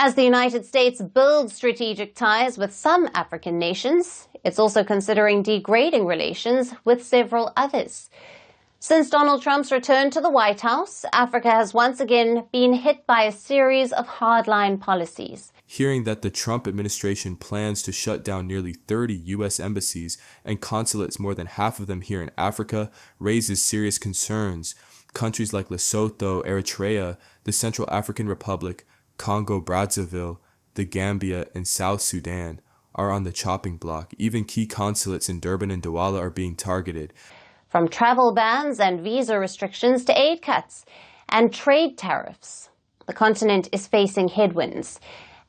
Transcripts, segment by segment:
As the United States builds strategic ties with some African nations, it's also considering degrading relations with several others. Since Donald Trump's return to the White House, Africa has once again been hit by a series of hardline policies. Hearing that the Trump administration plans to shut down nearly 30 U.S. embassies and consulates, more than half of them here in Africa, raises serious concerns. Countries like Lesotho, Eritrea, the Central African Republic, Congo-Brazzaville, the Gambia, and South Sudan are on the chopping block. Even key consulates in Durban and Douala are being targeted. From travel bans and visa restrictions to aid cuts and trade tariffs, the continent is facing headwinds.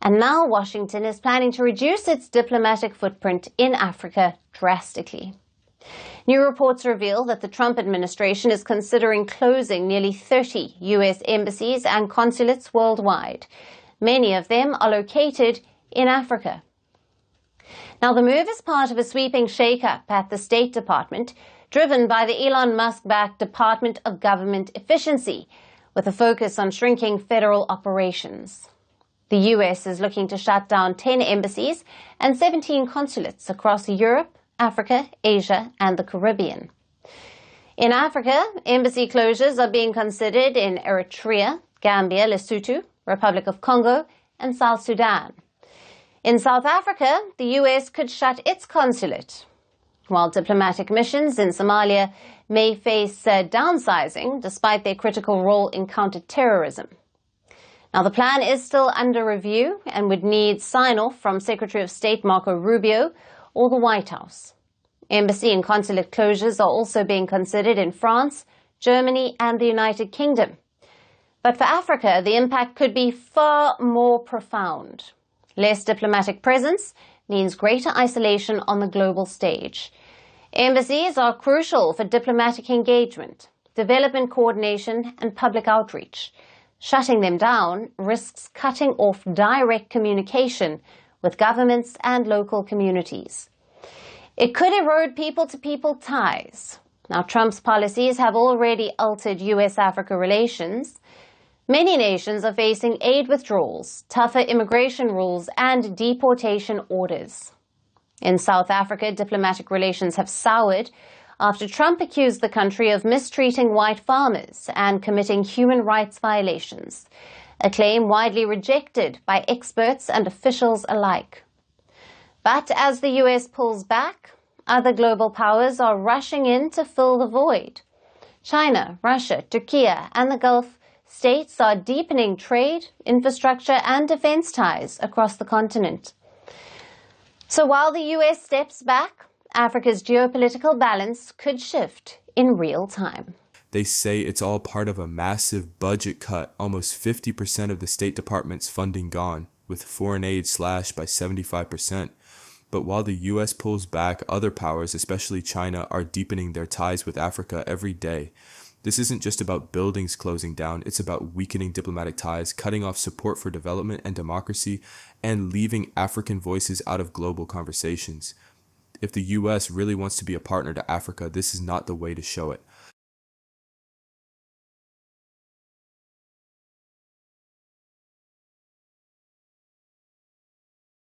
And now Washington is planning to reduce its diplomatic footprint in Africa drastically. New reports reveal that the Trump administration is considering closing nearly 30 U.S. embassies and consulates worldwide. Many of them are located in Africa. Now, the move is part of a sweeping shake-up at the State Department, driven by the Elon Musk-backed Department of Government Efficiency, with a focus on shrinking federal operations. The U.S. is looking to shut down 10 embassies and 17 consulates across Europe, Africa, Asia, and the Caribbean. In Africa, embassy closures are being considered in Eritrea, Gambia, Lesotho, Republic of Congo, and South Sudan. In South Africa, the U.S. could shut its consulate, while diplomatic missions in Somalia may face downsizing despite their critical role in counter-terrorism. Now, the plan is still under review and would need sign-off from Secretary of State Marco Rubio or the White House. Embassy and consulate closures are also being considered in France, Germany, and the United Kingdom. But for Africa, the impact could be far more profound. Less diplomatic presence means greater isolation on the global stage. Embassies are crucial for diplomatic engagement, development coordination, and public outreach. Shutting them down risks cutting off direct communication with governments and local communities. It could erode people-to-people ties. Now, Trump's policies have already altered U.S.-Africa relations. Many nations are facing aid withdrawals, tougher immigration rules, and deportation orders. In South Africa, diplomatic relations have soured after Trump accused the country of mistreating white farmers and committing human rights violations, a claim widely rejected by experts and officials alike. But as the U.S. pulls back, other global powers are rushing in to fill the void. China, Russia, Turkey, and the Gulf states are deepening trade, infrastructure, and defense ties across the continent. So while the U.S. steps back, Africa's geopolitical balance could shift in real time. They say it's all part of a massive budget cut, almost 50% of the State Department's funding gone, with foreign aid slashed by 75%. But while the U.S. pulls back, other powers, especially China, are deepening their ties with Africa every day. This isn't just about buildings closing down, it's about weakening diplomatic ties, cutting off support for development and democracy, and leaving African voices out of global conversations. If the U.S. really wants to be a partner to Africa, this is not the way to show it.